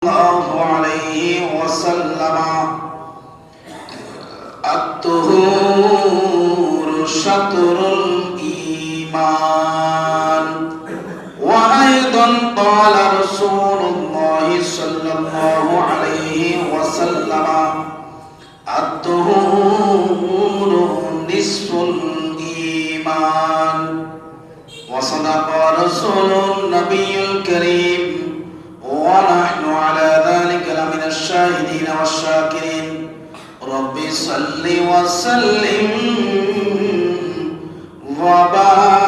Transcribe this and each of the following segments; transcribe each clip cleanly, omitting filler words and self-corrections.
الله عليه وسلم الطهور شطر الإيمان. وأيضا قال رسول الله صلى الله عليه وسلم الطهور نصف الإيمان. وصدق رسول النبي الكريم ونحن على ذلك لمن الشاهدين والشاكرين. رب صل وسلم وبارك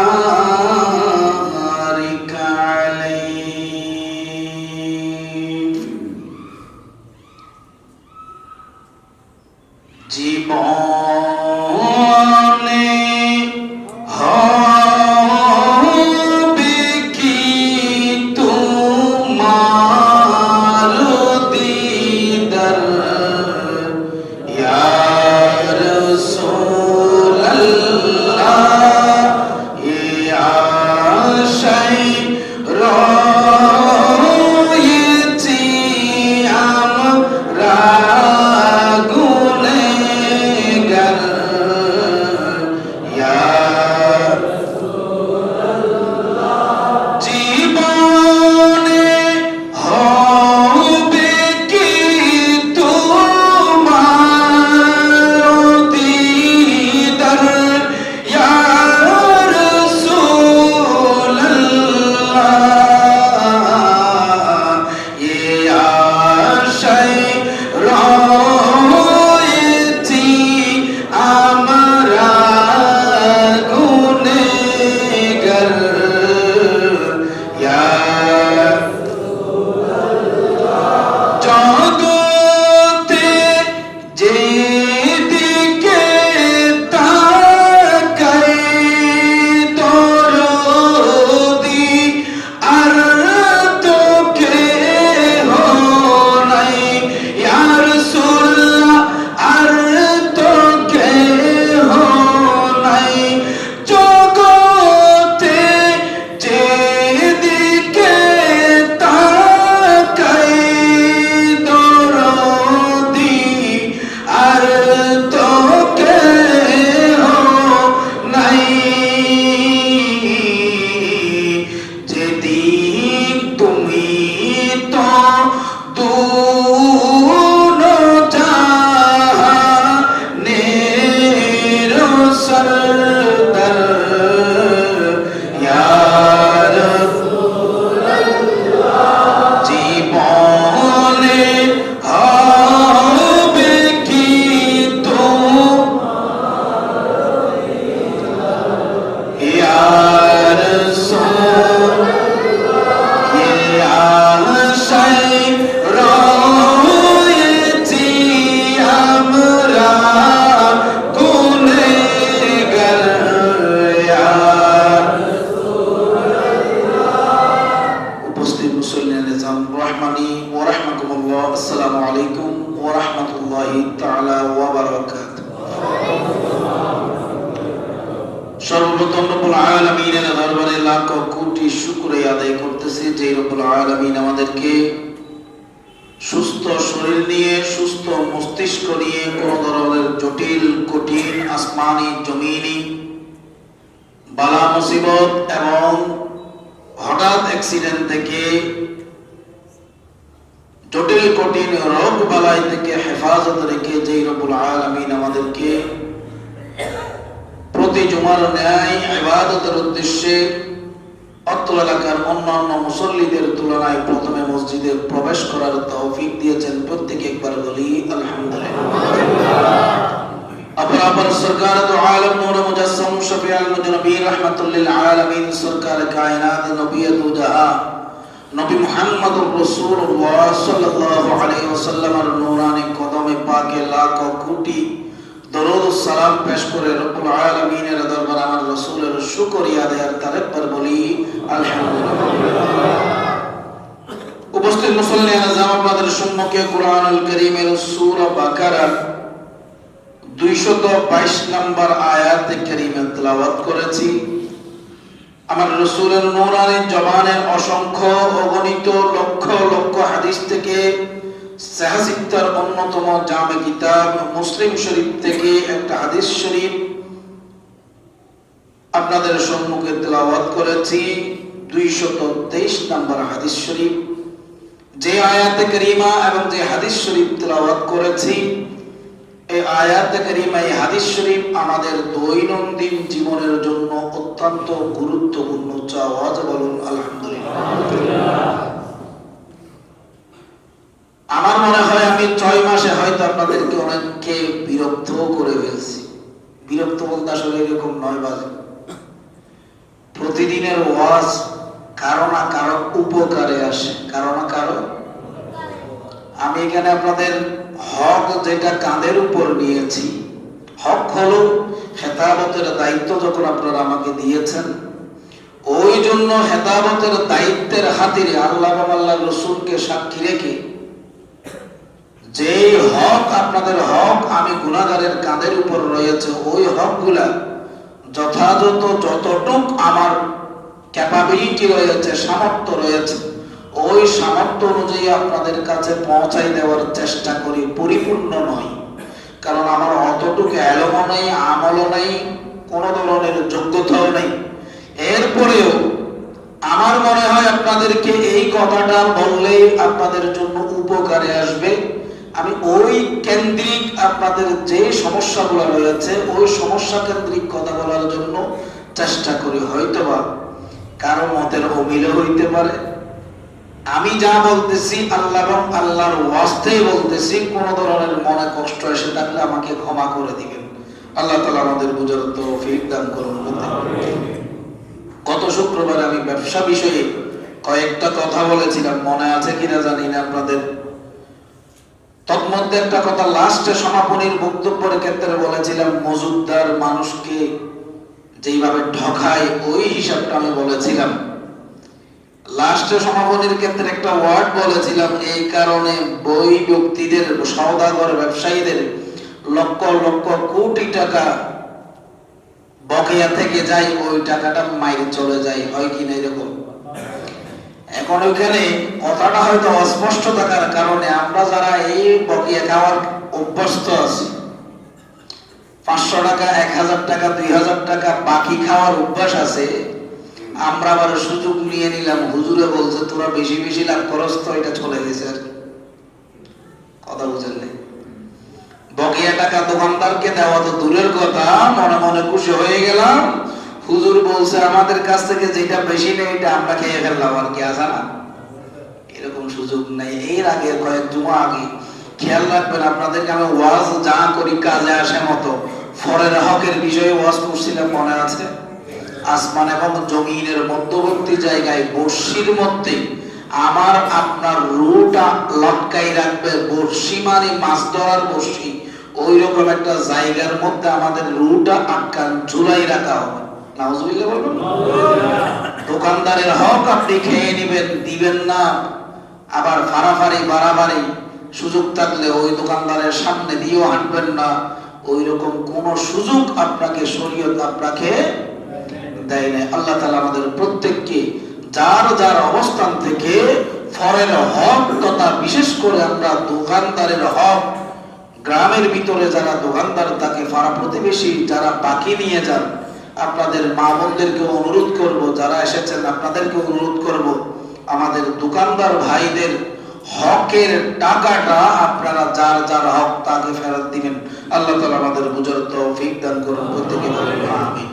عليه. জীবনে হবে কি তোমার দিদার ইয়া রাসূলুল্লাহ, ইয়া রয়েছি আমরা গুনেহগার, ইয়া জীবনে হবে কি তোমার দিদার ইয়া রাসূলুল্লাহ, ইয়া রয়েছি আমরা গুনেহগার, ইয়া জগতে যেদিকে তাকাই দরদি আর তো কেহ নাই, ইয়া রাসূলুল্লাহ আর তো কেহ নাই। জগতে যেদিকে তাকাই দরদি আর তো কেহ নাই। যেদিক তুমি তো জাহানের সরদার, ইয়া জীবনে হবে কি ইয়া রাসূলুল্লাহ, ইয়া রয়েছি আমরা গুনেহগার, ইয়া উপস্থিত মুসল্লিয়ান নিজাম রহমানি ওয়া রাহমাকুমুল্লাহ, আসসালামু আলাইকুম ওয়া রাহমাতুল্লাহি তাআলা ওয়া বারাকাতুহু। সর্বপ্রথম রব্বুল আলামিনের দরবারে লাখ কোটি শুকরিয়া আদায় করতেছি যে রব্বুল আলামিন আমাদেরকে সুস্থ শরীর নিয়ে, সুস্থ মস্তিষ্ক নিয়ে, কোনো ধরনের জটিল কঠিন আসমানি জমিনি বালা মুসিবত এবং হঠাৎ অ্যাক্সিডেন্ট থেকে, জটিল কঠিন রোগ বালাই থেকে হেফাজত রেখে যে রব্বুল আলামিন আমাদেরকে প্রতি জুমার ন্যায় ইবাদতের উদ্দেশ্যে অত্র এলাকার অন্যান্য মুসল্লিদের তুলনায় প্রথমে মসজিদে প্রবেশ করার তৌফিক দিয়েছেন। প্রত্যেকে একবার বলি আলহামদুলিল্লাহ। अपरापर सरकार तो आलम नूर मुजस्सम शफीउल मुजनबी रहमतुल लिल आलमीन सरकार कायनात नबी दो जहां नबी मुहम्मदुर रसूलुल्लाह सल्लल्लाहु अलैहि वसल्लम এর নূরানী কদমে পাকে লাখ কোটি দরুদ ও সালাম পেশ করে রব্বুল আলামিনের দরবারে আমার রাসূলের শুকরিয়া আদায়ের তারিফ বলি আলহামদুলিল্লাহ। উপস্থিত মুসল্লিয়ান নিজাম আপনাদের সম্মুখে কুরআনুল কারীমের সূরা বাকারা 222 নম্বর আয়াত কারীমা তেলাওয়াত করেছি। আমার রাসূলের নূরানী জবানে অসংখ্য অগণিত লক্ষ লক্ষ হাদিস থেকে সাহিত্যার অন্যতম জামে কিতাব মুসলিম শরীফ থেকে একটা হাদিস শরীফ আপনাদের সম্মুখে তেলাওয়াত করেছি। 223 নম্বর হাদিস শরীফ। যে আয়াতে কারিমা এবং যে হাদিস শরীফ তেলাওয়াত করেছি, এই আয়াতে কারিমা এই হাদিস শরীফ আমাদের দৈনন্দিন জীবনের জন্য অত্যন্ত গুরুত্বপূর্ণ। আওয়াজ বলুন আলহামদুলিল্লাহ। আমার মনে হয় আমি 6 মাসে হয়তো আপনাদেরকে অনেককে বিরক্ত করে ফেলছি। বিরক্ত বলতে আসলে এরকম নয়, বাজে প্রতিদিনের ওয়াজ কারো না কারো উপকারে আসে, কারো না কারো। আমি এখানে আপনাদের হক যেটা কাঁধের উপর নিয়েছি, হক হলো খেতাবতের দায়িত্ব যখন আপনারা আমাকে দিয়েছেন, ওই জন্য খেতাবতের দায়িত্বের খাতিরে আল্লাহ এবং আল্লাহর রাসূলকে সাক্ষী রেখে যে হক আপনাদের হক আমি গুনাহগারের কাঁধের উপর রয়েছে, ওই হকগুলা যথাযথ যতটুক আমার ক্যাপাবিলিটি রয়েছে, সামর্থ্য রয়েছে, ওই সামর্থ্য অনুযায়ী আপনাদের কাছে পৌঁছাই দেওয়ার চেষ্টা করি। পরিপূর্ণ নয়, কারণ আমার অতটুকু এলমও নেই, আমলও নেই, কোনো ধরনের যোগ্যতাও নেই। এরপরেও আমার মনে হয় আপনাদেরকে এই কথাটা বললেই আপনাদের জন্য উপকারে আসবে। আমি ওই কেন্দ্রিক আপনাদের যে সমস্যাগুলো রয়েছে, ওই সমস্যা কেন্দ্রিক কথা বলার জন্য চেষ্টা করি। হয়তোবা কারো মতের অমিল হইতে পারে। আমি যা বলতেছি আল্লাহ এবং আল্লাহর ওয়াস্তেই বলতেছি, কোন ধরনের মনে কষ্ট এসে থাকলে আমাকে ক্ষমা করে দিবেন। আল্লাহ তাআলা আমাদের বুঝার তৌফিক দান করুন। গত শুক্রবারে আমি ব্যবসা বিষয়ে কয়েকটা কথা বলেছিলাম, মনে আছে কিনা জানি না আপনাদের। তন্মধ্যে একটা কথা লাস্টে সমাপনীর বক্তব্যের ক্ষেত্রে বলেছিলাম, মজুদদার মানুষকে যেইভাবে ঠকায় ওই হিসাবটা আমি বলেছিলাম। লাস্টে সমাপনীর ক্ষেত্রে একটা ওয়ার্ড বলেছিলাম, এই কারণে বই ব্যক্তিদের, সওদাগর, ব্যবসায়ীদের লক্ষ লক্ষ কোটি টাকা বকেয়া থেকে যায়, ওই টাকাটা মাইরে চলে যায়, হয় কিনা এরকম। এখন ওইখানে কথাটা হয়তো অস্পষ্ট থাকার কারণে আমরা যারা এই বকেয়া খাওয়ার অভ্যস্ত আছি, 500 টাকা, 1000 টাকা, 2000 টাকা বাকি খাওয়ার অভ্যাস আছে, আমরা আবার সুযোগ নিয়ে নিলাম। হুজুরে বলছে তোরা বেশি বেশি লাভ করস, তো এটা চলে গেছে আর কথা বুঝেন নাই। বকেয়া টাকা দোকানদারকে দেওয়া তো দূরের কথা, মনে মনে খুশি হয়ে গেলাম। হুজুর বলছে আমাদের কাছ থেকে যেটা বেশি নেই এটা আমরা খেয়ে ফেললাম, আর কি আছে না? এরকম সুযোগ নেই। এর আগে কয়েক জুমা আগে খেয়াল রাখবেন, আপনাদেরকে আমি ওয়াজ যা করি কাজে আসে মতো ফরের হকের বিষয়ে ওয়াজ করছিলাম, মনে আছে? আসমান এবং জমিনের মধ্যবর্তী জায়গায় বর্ষির মধ্যে আমার আপনার রুটা লটকাই রাখবে। বর্ষি মানে মাছ ধরার বর্ষি, ওই রকম একটা জায়গার মধ্যে আমাদের রুটা আটকান ঝুলাই রাখা হবে। নাউজুবিল্লাহ বলবেন। দোকানদারের হক আপনি খেয়ে নেবেন, দিবেন না, আবার ফাড়াফাড়ি বাড়াবাড়ি সুযোগ থাকলে ওই দোকানদারের সামনে দিয়েও হাঁটবেন না। ওই রকম কোন সুযোগ আপনাকে শরীয়ত আপনাকে দেয় না। আল্লাহ তাআলা আমাদের প্রত্যেককে যার যার অবস্থান থেকে ফরের হক তথা বিশেষ করে আমরা দোকানদারের হক, গ্রামের ভিতরে যারা দোকানদার থাকে, পাড়া প্রতিবেশী যারা বাকি নিয়ে যান, আপনাদের মা বোনদেরকে অনুরোধ করব, যারা এসেছেন আপনাদেরকে অনুরোধ করব, আমাদের দোকানদার ভাইদের হকের টাকাটা আপনারা যার যার হক তাকে ফেরত দিবেন। আল্লাহ তাআলা আমাদের বুঝার তৌফিক দান করুন। প্রত্যেকে বলেন আমিন।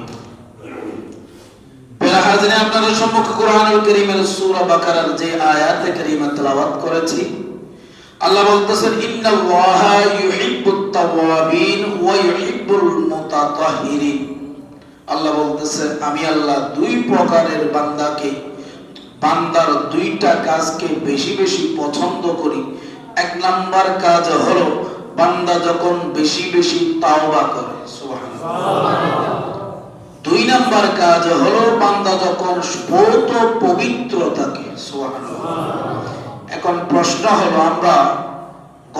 হাজিরে আপনাদের সম্মুখে কোরআনুল কারীমের সূরা বাকারার যে আয়াতে কারীমা তেলাওয়াত করেছি, আল্লাহ বলতেছেন ইন্নাল্লাহা ইউহিব্বুত তাওয়াবিন ওয়া ইউহিব্বুল মুতাতাহহিরিন। আল্লাহ বলতেছেন আমি আল্লাহ দুই প্রকারের বান্দাকে, বান্দার দুইটা কাজকে বেশি বেশি পছন্দ করি। এক নাম্বার কাজ হলো বান্দা যখন বেশি বেশি তাওবা করে, সুবহানাল্লাহ। দুই নাম্বার কাজ হলো বান্দা যখন পৌত পবিত্র থাকে, সুবহানাল্লাহ। এখন প্রশ্ন হলো, আমরা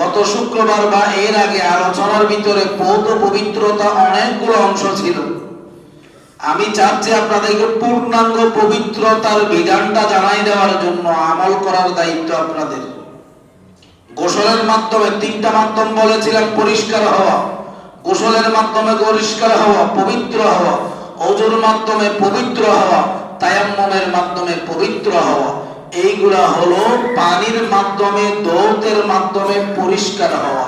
গত শুক্রবার বা এর আগে আলোচনার ভিতরে পৌত পবিত্রতা অনেকগুলো অংশ ছিল। আমি চাচ্ছি আপনাদেরকে পূর্ণাঙ্গ পবিত্রতার বিধানটা জানাই দেওয়ার জন্য আমল করার দায়িত্ব আপনাদের। গোসলের মাধ্যমে তিনটা মাধ্যম বলেছিলাম, পরিষ্কার হওয়া, গোসলের মাধ্যমে পরিষ্কার হওয়া, পবিত্র হওয়া, ওযুর মাধ্যমে পবিত্র হওয়া, তায়াম্মুমের মাধ্যমে পবিত্র হওয়া। এইগুলা হলো পানির মাধ্যমে, দৌতের মাধ্যমে পরিষ্কার হওয়া।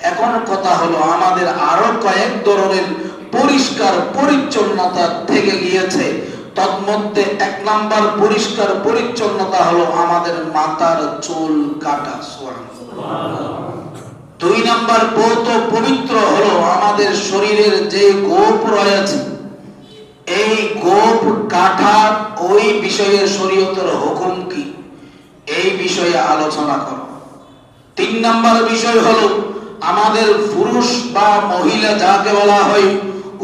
এখন কথা হলো আমাদের আরো কয়েক ধরনের পরিষ্কার পরিচ্ছন্নতা থেকে গিয়েছে। তন্মধ্যে 1 নাম্বার পরিষ্কার পরিচ্ছন্নতা হলো আমাদের মাথার চুল কাটা। সুবহানাল্লাহ। 2 নাম্বার বহুত পবিত্র হলো আমাদের শরীরের যে গোপ রয়েছে, এই গোপ কাটা ওই বিষয়ে শরীয়তের হুকুম কি, এই বিষয়ে আলোচনা করো। 3 নাম্বার বিষয় হলো আমাদের পুরুষ বা মহিলা যাকে বলা হয়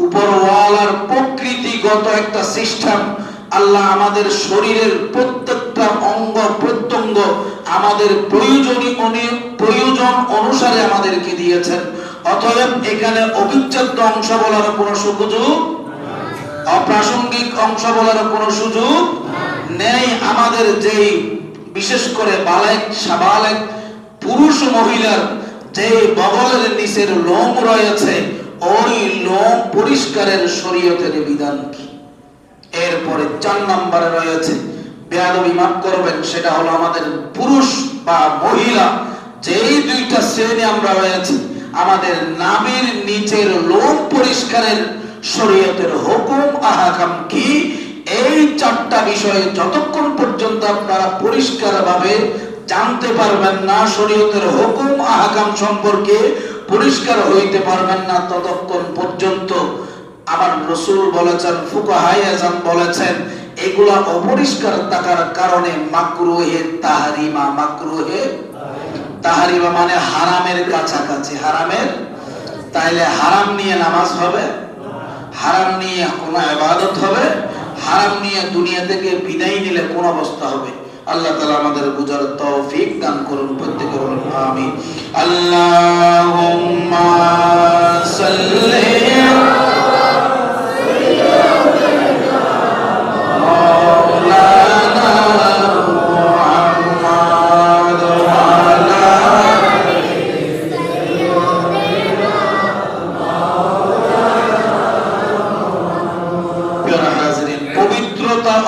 উপরওয়ালার প্রকৃতিগত একটা সিস্টেম। আল্লাহ আমাদের শরীরের প্রত্যেকটা অঙ্গ প্রত্যঙ্গ আমাদের প্রয়োজন অনুসারে আমাদেরকে দিয়েছেন। অতএব এখানে অবিচ্ছেদ্য অংশ বলার কোনো সুযোগ, অপ্রাসঙ্গিক অংশ বলার কোনো সুযোগ নেই। আমাদের যেই বিশেষ করে বালেক সাবালেক পুরুষ মহিলার যে বগলের নিচের লোম রয়েছে, ওই লোম পরিষ্কারের শরীয়তের বিধান কি। এরপরে 4 নম্বরে রয়েছে, বেয়াদবি মাফ করবেন, সেটা হলো আমাদের পুরুষ বা মহিলা যেই 2টা শ্রেণী আমরা রয়েছে, আমাদের নাভির নিচের লোম পরিষ্কারের শরীয়তের হুকুম আহকাম কি। এই 4টা বিষয়ে যতক্ষণ পর্যন্ত আপনারা পরিষ্কারভাবে জানতে পারবেন না, শরীয়তের হুকুম আহকাম সম্পর্কে পরিষ্কার হইতে পারবেন না, ততক্ষণ পর্যন্ত আমার রাসূল বলেছেন, ফুকাহায়ে আযম বলেছেন, এগুলা অপরিষ্কার থাকার কারণে মাকরুহে তাহরিমা, মাকরুহে তাহরিমা মানে হারামের কাছাকাছি, হারামের। তাইলে হারাম নিয়ে নামাজ হবে, হারাম নিয়ে কোনো ইবাদত হবে, হারাম নিয়ে দুনিয়া থেকে বিদায় নিলে কোন অবস্থা হবে। আল্লাহ তাআলা আমাদের বুঝার তৌফিক দান করুন, প্রত্যেকে বলুন আমিন। আল্লাহুম্মা সাল্লি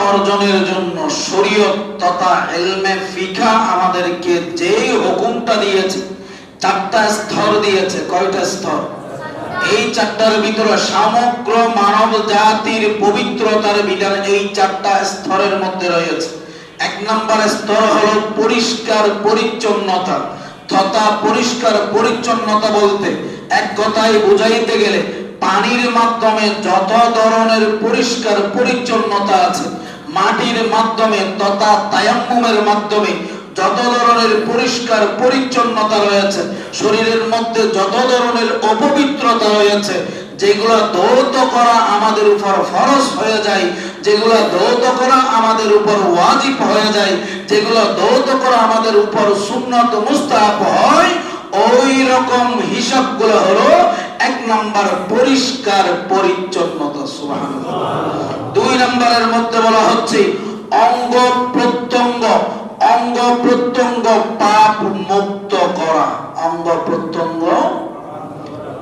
অর্জনের জন্য শরীয়ত তথা ইলমে ফিকহ আমাদেরকে যে হুকুমটা দিয়েছে, 4টা স্তর দিয়েছে। কয়টা স্তর? এই 4টার ভিতরে সমগ্র মানব জাতির পবিত্রতার বিধান এই 4টা স্তরের মধ্যে রয়েছে। 1 নম্বর স্তর হলো পরিষ্কার পরিচ্ছন্নতা তথা পরিষ্কার পরিচ্ছন্নতা বলতে এক কথায় বুঝাইতে গেলে পানির মাধ্যমে যত ধরনের পরিষ্কার পরিচ্ছন্নতা আছে, মাটির মাধ্যমে তথা তায়াম্মুমের মাধ্যমে যত ধরনের পরিষ্কার পরিচ্ছন্নতা রয়েছে, শরীরের মধ্যে যত ধরনের অপবিত্রতা রয়েছে, যেগুলো ধৌত করা আমাদের উপর ফরজ হয়ে যায়, যেগুলো ধৌত করা আমাদের উপর ওয়াজিব হয়ে যায়, যেগুলো ধৌত করা আমাদের উপর সুন্নাত মুস্তাহাব হয়, ওই রকম হিসাবগুলো হলো 1 নম্বর পরিষ্কার পরিচ্ছন্নতা। সুবহানাল্লাহ। 2 নম্বরের মধ্যে বলা হচ্ছে অঙ্গ প্রত্যঙ্গ, অঙ্গ প্রত্যঙ্গ পাপ মুক্ত করা, অঙ্গ প্রত্যঙ্গ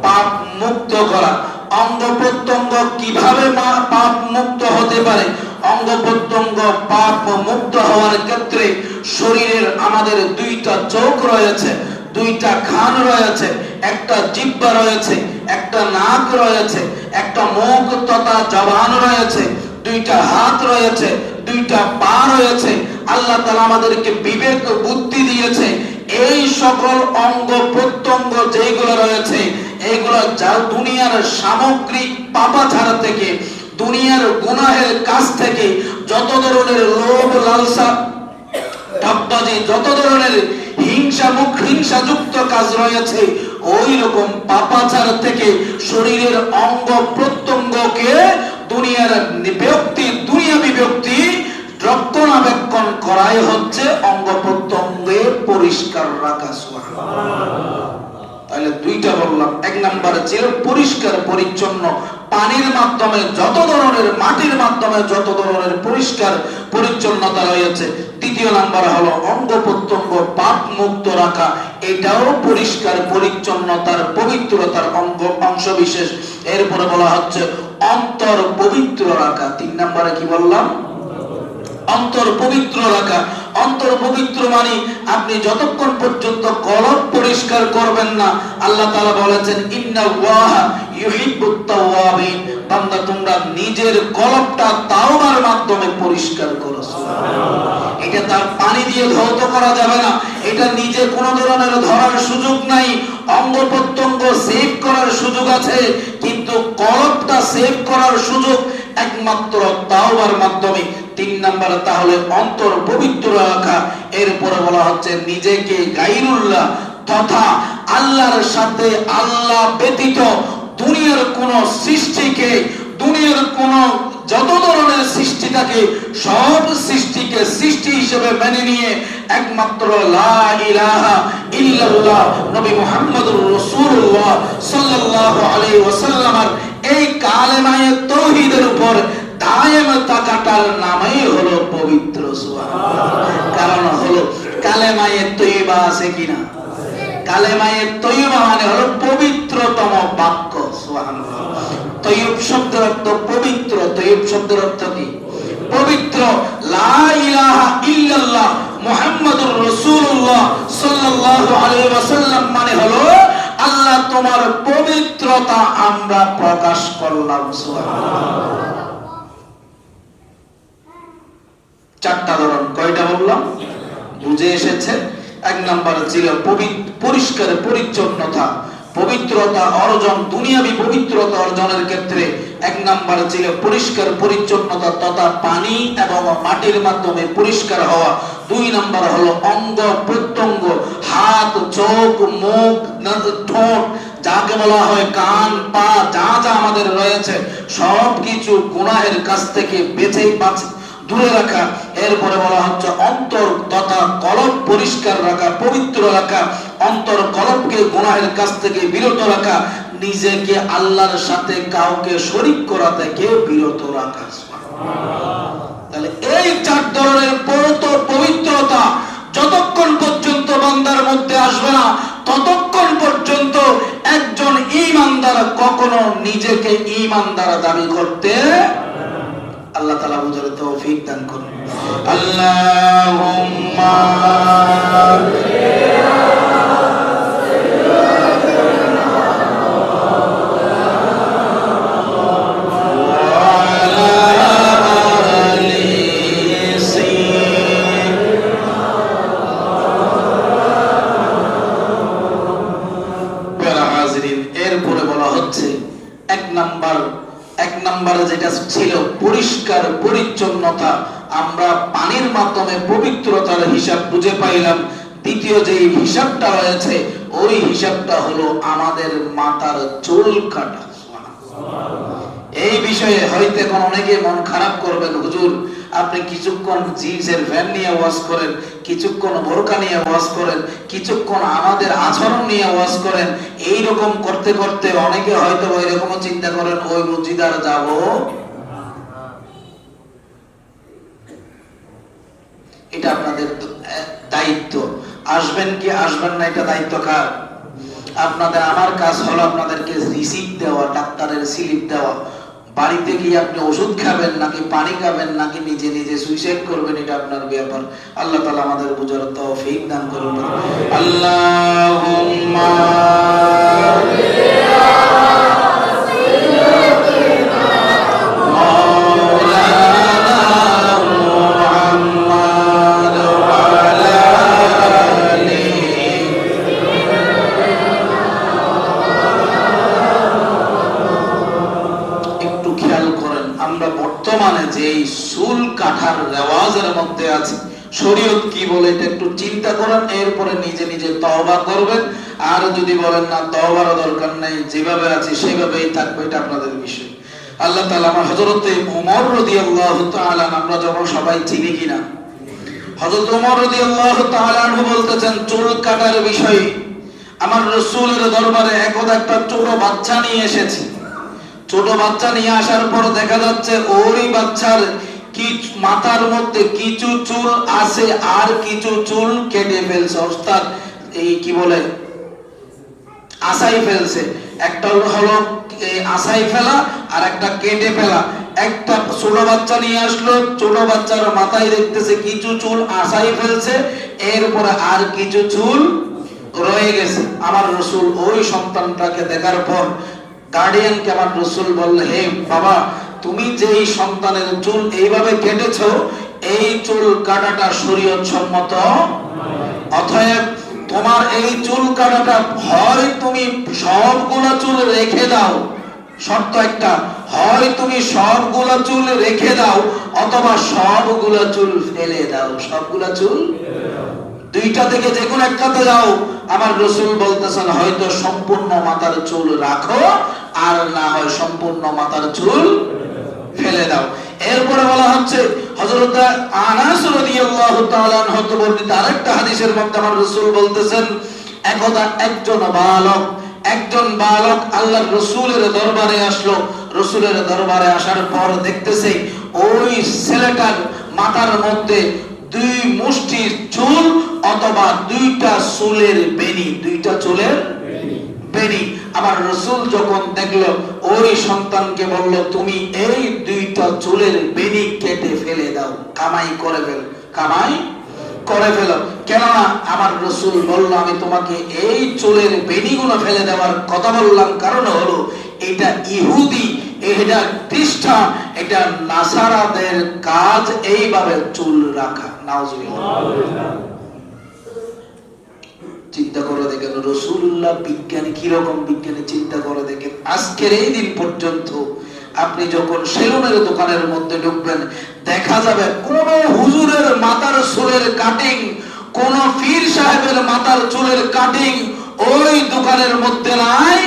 পাপ মুক্ত করা। অঙ্গ প্রত্যঙ্গ কিভাবে পাপ মুক্ত হতে পারে? অঙ্গ প্রত্যঙ্গ পাপ মুক্ত হওয়ার ক্ষেত্রে শরীরের আমাদের 2টা চোখ রয়েছে, 2টা কান রয়েছে, একটা জিহ্বা রয়েছে, একটা নাক রয়েছে, একটা মুখ তথা জবান রয়েছে, 2টা হাত রয়েছে, 2টা পা রয়েছে। আল্লাহ তাআলা আমাদেরকে বিবেক বুদ্ধি দিয়েছে। এই সকল অঙ্গ প্রত্যঙ্গ যেগুলো রয়েছে, এইগুলো যা দুনিয়ার সামগ্রিক পাপাচার থেকে, দুনিয়ার গুনাহের কাজ থেকে, যত ধরনের লোভ লালসা ঠকবাজি, যত ধরনের হিংসাযুক্ত কাজ রয়েছে, ওই রকম পাপাচার থেকে শরীরের অঙ্গ প্রত্যঙ্গকে দুনিয়ার দুনিয়াবী ব্যক্তি রক্ষণাবেক্ষণ করাই হচ্ছে অঙ্গ প্রত্যঙ্গে পরিষ্কার রাখা। সুবহানাল্লাহ। তাহলে 2টা বললাম। 1 নম্বরে ছিল পরিষ্কার পরিচ্ছন্ন পানির মাধ্যমে যত ধরনের, মাটির মাধ্যমে যত ধরনের পরিষ্কার পরিচ্ছন্নতা রয়েছে। দ্বিতীয় নাম্বার হলো অঙ্গ প্রত্যঙ্গ পাপ মুক্ত রাখা, এটাও পরিষ্কার পরিচ্ছন্নতার পবিত্রতার অংশ বিশেষ। এরপরে বলা হচ্ছে অন্তর পবিত্র রাখা। 3 নম্বরে কি বললাম? অন্তর পবিত্র রাখা। অন্তর পবিত্র মানে আপনি যতক্ষণ পর্যন্ত কলব পরিষ্কার করবেন না, আল্লাহ তাআলা বলেছেন ইন্নাল্লাহা ইউহিব্বুত তাওয়াবিন, বান্দা তোমরা নিজের কলবটা তাওবার মাধ্যমে পরিষ্কার করো। সুবহানাল্লাহ। এটা তার পানি দিয়ে ধৌত করা যাবে না, এটা নিজে কোনো ধরনের ধরার সুযোগ নাই। অঙ্গ প্রত্যঙ্গ সেভ করার সুযোগ আছে, কিন্তু কলবটা সেভ করার সুযোগ একমাত্র তাওবার মাধ্যমে। 3 নাম্বার তাহলে অন্তর পবিত্র রাখা। এরপরে বলা হচ্ছে নিজেকে গায়রুল্লাহ তথা আল্লাহর সাথে, আল্লাহ ব্যতীত দুনিয়ার কোন সৃষ্টিকে, দুনিয়ার কোন যত ধরনের সৃষ্টি থাকে সব সৃষ্টিকে সৃষ্টি হিসেবে মেনে নিয়ে একমাত্র লা ইলাহা ইল্লাল্লাহ নবী মুহাম্মদুর রাসূলুল্লাহ সাল্লাল্লাহু আলাইহি ওয়াসাল্লামের এই কালেমায়ে তাওহীদের উপর দায়েম থাকাটার নামই হলো পবিত্র। সুবহানাল্লাহ। কারণ হলো কালেমায়ে তৈয়বা আছে কিনা? কালেমায়ে তৈয়বা মানে হলো পবিত্রতম বাক্য। সুবহানাল্লাহ। তৈয়ব শব্দের অর্থ পবিত্র। তৈয়ব শব্দের অর্থ কি? পবিত্র। লা ইলাহা ইল্লাল্লাহ মুহাম্মাদুর রাসূলুল্লাহ সাল্লাল্লাহু আলাইহি ওয়াসাল্লাম মানে হলো আল্লাহ তোমার পবিত্রতা আমরা প্রকাশ করলাম। সুবহানাল্লাহ। 4টা ধরন, কয়টা বললাম? বুঝে এসেছে? 1 নাম্বার ছিল পরিষ্কার পরিচ্ছন্নতা, পবিত্রতা অর্জন। দুনিয়াবি পবিত্রতা অর্জনের ক্ষেত্রে 1 নাম্বার ছিল পরিষ্কার পরিচ্ছন্নতা তথা পানি এবং মাটির মাধ্যমে পরিষ্কার হওয়া। 2 নাম্বার হলো অঙ্গ প্রত্যঙ্গ, হাত, চোখ, মুখ, ঠোঁট, যাকে বলা হয় কান, পা, যা যা আমাদের রয়েছে সব কিছু গুনাহের কাছ থেকে দূরে রাখা। এরপরে বলা হচ্ছে অন্তর তথা কলব পরিষ্কার রাখা, পবিত্র রাখা। অন্তর কলবকে গুনাহের কাছ থেকে বিরত রাখা, নিজেকে আল্লাহর সাথে কাউকে শরীক করা থেকে বিরত রাখা। তাহলে এই 4 ধরনের পবিত্রতা যতক্ষণ পর্যন্ত বান্দার মধ্যে আসবে না, ততক্ষণ পর্যন্ত একজন ঈমানদার কখনো নিজেকে ঈমানদার দাবি করতে আল্লাহ তাআলা বুঝার তৌফিক দান করুন। আল্লাহুম্মা এরপরে বলা হচ্ছে 1 নাম্বার যেটা ছিল পরিষ্কার পরিচ্ছন্নতা, আমরা পানির মাধ্যমে পবিত্রতার হিসাব বুঝে পাইলাম। দ্বিতীয় যে হিসাবটা রয়েছে ওই হিসাবটা হলো আমাদের মাথার চুল কাটা। এই বিষয়ে হয়তো এখন অনেকে মন খারাপ করবেন, হুজুর আপনি কিছুক্ষণ জিন্সের ভ্যান নিয়ে ওয়াজ করেন, কিছুক্ষণ বোরকা নিয়ে ওয়াজ করেন, কিছুক্ষণ আমাদের আচরণ নিয়ে ওয়াজ করেন। এই রকম করতে করতে অনেকে হয়তো ওই রকম চিন্তা করেন ওই মসজিদে আর যাব। এটা আপনাদের দায়িত্ব। আসবেন কি আসবেন না এটা দায়িত্ব কার? আপনাদের। আমার কাজ হলো আপনাদেরকে রিসিপ্ট দেওয়া, ডাক্তারের স্লিপ দেওয়া। বাড়িতে গিয়ে আপনি ওষুধ খাবেন নাকি পানি খাবেন নাকি নিজে নিজে সুইসাইড করবেন এটা আপনার ব্যাপার। আল্লাহ তাআলা আমাদের বুঝার তৌফিক দান করুন। আল্লাহুম্মা বর্তমানে যে চুল কাটার রেওয়াজের মধ্যে আছে, শরীয়ত কি বলে এটা একটু চিন্তা করেন, এরপরে নিজে নিজে তওবা করবেন। আর যদি বলেন না তওবার দরকার নেই, যেভাবে আছে সেভাবেই থাকবে, এটা আপনাদের বিষয়। আল্লাহ তাআলা আমার হযরত ওমর রাদিয়াল্লাহু তাআলা, আমরা যখন সবাই চিনি কিনা, হযরত ওমর রাদিয়াল্লাহু তাআলা আনহু বলতেছেন চুল কাটার বিষয়ে আমার রাসূলের দরবারে একদা একটা ছোট বাচ্চা নিয়ে এসেছে। ছোট বাচ্চা নিয়ে আসার পর দেখা যাচ্ছে ওই বাচ্চার কি মাথার মধ্যে কিছু চুল আছে আর কিছু চুল কেটে ফেলছে, অর্থাৎ এই কি বলে আসাই ফেলছে। একটা হলো আসাই ফেলা আর একটা কেটে ফেলা। একটা ছোট বাচ্চা নিয়ে আসলো, ছোট বাচ্চার মাথায় দেখতেছে কিছু চুল আসাই ফেলছে, এরপরে আর কিছু চুল রয়ে গেছে। আমার রাসূল ওই সন্তানটাকে দেখার পর গার্ডিয়ানকে আমার রাসূল বললে, হে বাবা, তুমি যে এই সন্তানের চুল এইভাবে কেটেছো, এই চুল কাটাটা শরীয়ত সম্মত, অতএব তোমার এই চুল কাটাটা হয় তুমি সবগুলো চুল রেখে দাও, শর্ত একটা, হয় তুমি সবগুলো চুল রেখে দাও অথবা সবগুলো চুল ফেলে দাও। সবগুলো চুল দুইটা থেকে যে কোনো একটাতে যাও। আমার রাসূল বলতেছেন হয়তো সম্পূর্ণ মাথার চুল রাখো আর না হয় সম্পূর্ণ মাথার চুল ফেলে দাও। এরপরে বলা হচ্ছে হযরত আনাস রাদিয়াল্লাহু তাআলা আনহু হতে বর্ণিত আরেকটা হাদিসের মধ্যে আমার রাসূল বলতেছেন, একদা একজন বালক আল্লাহর রাসূলের দরবারে আসলো। রাসূলের দরবারে আসার পর দেখতেছে ওই ছেলেটার মাথার মধ্যে দুই মুষ্টি চুল অথবা দুইটা চুলের বেনি, দুইটা চুলের বেনি। আমার রাসূল যখন দেখলো, ওই সন্তানকে বলল, তুমি এই দুইটা চুলের বেনি কেটে ফেলে দাও, কামাই করে ফেলো। কেননা আমার রাসূল বলল, আমি তোমাকে এই চুলের বেনিগুলো ফেলে দেওয়ার কথা বললাম কারণ হলো এটা ইহুদি, এটা খ্রিস্টান, এটা নাসারাদের কাজ এইভাবে চুল রাখা। নাউজুবিল্লাহ। চিন্তা করে দেখেন রাসূলুল্লাহ বিজ্ঞানী কিরকম বিজ্ঞানী, চিন্তা করে দেখেন। আজকের এই দিন পর্যন্ত আপনি যখন সেলুনের দোকানের মধ্যে ঢুকবেন, দেখা যাবে কোন হুজুরের মাথার চুলের কাটিং, কোন পীর সাহেবের মাথার চুলের কাটিং ওই দোকানের মধ্যে নাই।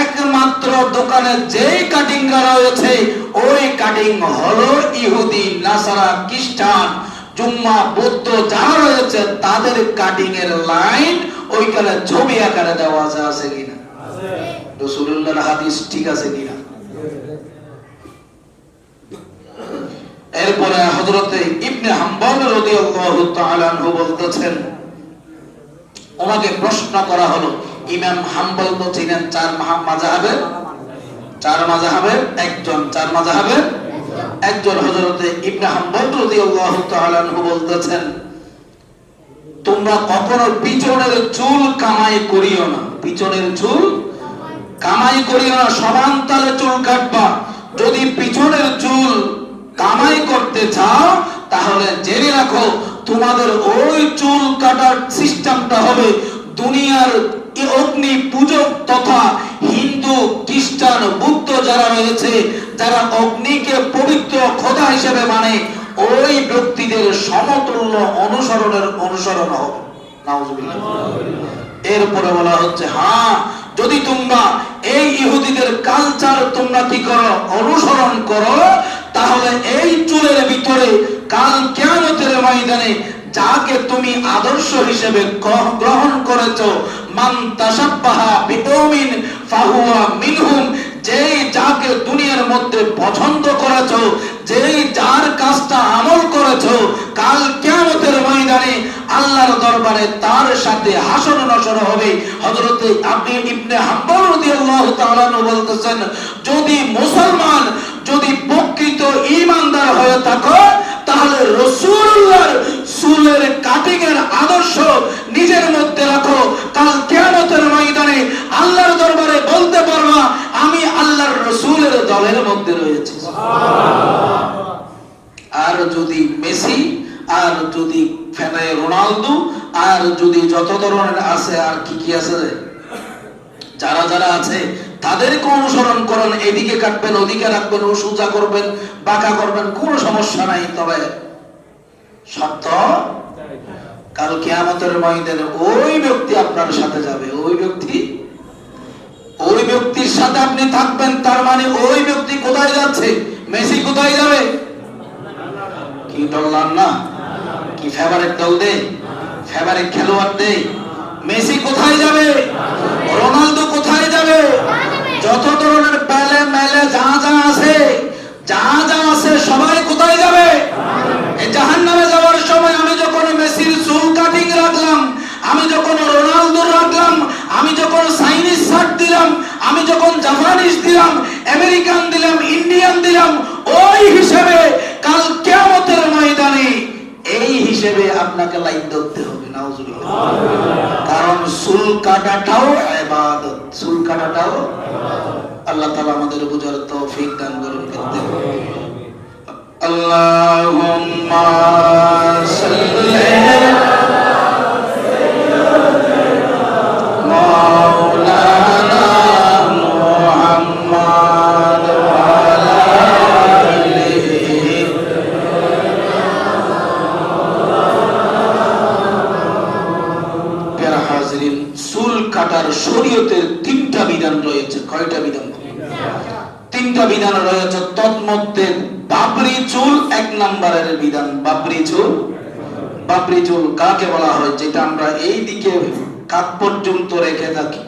একমাত্র দোকানে যেই কাটিং রয়েছে ওই কাটিং হলো ইহুদি, নাসারা, খ্রিস্টান, জুম্মা, বৌদ্ধ যারা রয়েছে তাদের কাটিং এর লাইন ওইখানে ছবি আকারে দেওয়া আছে কিনা, রাসূলুল্লাহর হাদিস ঠিক আছে কিনা। এরপরে হযরতে ইবনে হাম্বল রাদিয়াল্লাহু তাআলা আনহু বলতেছেন, ওনাকে প্রশ্ন করা হলো, ইমাম হাম্বল তো ছিলেন চার মাযহাবের একজন। হযরতে ইবনে হাম্বল রাদিয়াল্লাহু তাআলা আনহু বলতেছেন, তোমরা কখনো পিছনের চুল কামাই করিও না, পিছনের চুল কামাই করিও না, সমান তালে চুল কাটবা। যদি পিছনের চুল কামাই করতে চাও তাহলে জেনে রাখো তোমাদের ওই চুল কাটার সিস্টেমটা হবে দুনিয়ার অগ্নি পূজক তথা হিন্দু, খ্রিস্টান, বৌদ্ধ যারা রয়েছে, যারা অগ্নিকে পবিত্র খোদা হিসেবে মানে, ওই ব্যক্তিদের সমতুল্য অনুসরণ হবে। নাউজুবিল্লাহ। এরপরে বলা হচ্ছে, হ্যাঁ, যদি তোমরা এই ইহুদিদের কালচার তোমরা কি করো, অনুসরণ করো, তাহলে এই চুলের ভিতরে কাল কিয়ামতের ময়দানে যাকে তুমি আদর্শ হিসেবে গ্রহণ করেছো, মান তাশাব্বাহা বিকওমিন ফাহুয়া মিনহুম, যেই যাকে দুনিয়ার মধ্যে পছন্দ করেছো, যেই যার কাজটা আমল করেছো, কাল কিয়ামতের ময়দানে আল্লাহর দরবারে তার সাথে হাসর নাসর হবে। হযরতে ইবনে হাম্বল রাদিয়াল্লাহু তাআলা বলতেছেন, যদি মুসলমান, যদি প্রকৃত ঈমানদার হয়ে থাকো, তাহলে রাসূলুল্লাহর চুলের কাটিং এর আদর্শ নিজের মধ্যে রাখো। কাল কিয়ামতের ময়দানে আল্লাহর দরবারে বলতে পারবা, আমি আল্লাহর রাসূলের দলের মধ্যে রয়েছি। আর যদি মেসি, আর যদি রোনালদো, আর যদি যত ধরনের আছে, আর কি আছে, যারা আছে তাদেরকে অনুসরণ করেন, এদিকে কাটবেন, ওদিকে রাখবেন, ও সোজা করবেন, বাঁকা করবেন, কোনো সমস্যা নাই। তবে সত্য কাল কিয়ামতের ময়দানে ওই ব্যক্তি আপনার সাথে যাবে, ওই ব্যক্তির সাথে আপনি থাকবেন। তার মানে ওই ব্যক্তি কোথায় যাচ্ছে? মেসি কোথায় যাবে? কি দল না, কি ফেভারিট দল দে, ফেভারিট খেলোয়াড় দে। মেসি কোথায় যাবে? রোনালদো কোথায় যাবে? যত ধরনের পেলে মেলে যা যা আছে, যা যা আছে সবাই কোথায় যাবে? এই জাহান্নামে যাওয়ার সময় আমি যখন মেসির চুল কাটিং রাখলাম, আমি যখন রোনালদো রাখলাম, আমি যখন চাইনিজ শার্ট দিলাম, আমি যখন জাপানিজ দিলাম, আমেরিকান দিলাম, ইন্ডিয়ান দিলাম, ওই হিসেবে কাল কিয়ামতের ময়দানে এই হিসেবে আপনাকে লাইন ধরতে হবে। নাউজুবিল্লাহ। কারণ চুল কাটাটাও ইবাদত, চুল কাটাটাও আল্লাহ তাআলা আমাদের বুঝার তৌফিক দান করুন। আল্লাহুম্মা সাল্লি মাওলানা মুহাম্মদ ওয়া আলা আলিহি। প্যারা হাজিরিন, চুল কাটার শরীয়তের তিনটা বিধান রয়েছে। কয়টা বিধান? তিনটা বিধান রয়েছে। তন্মধ্যে বাবরি চুল এক নম্বরের বিধান। বাবরি চুল, বাবরি চুল কাকে বলা হয়? যেটা আমরা এই দিকে কাঁধ পর্যন্ত রেখে থাকি,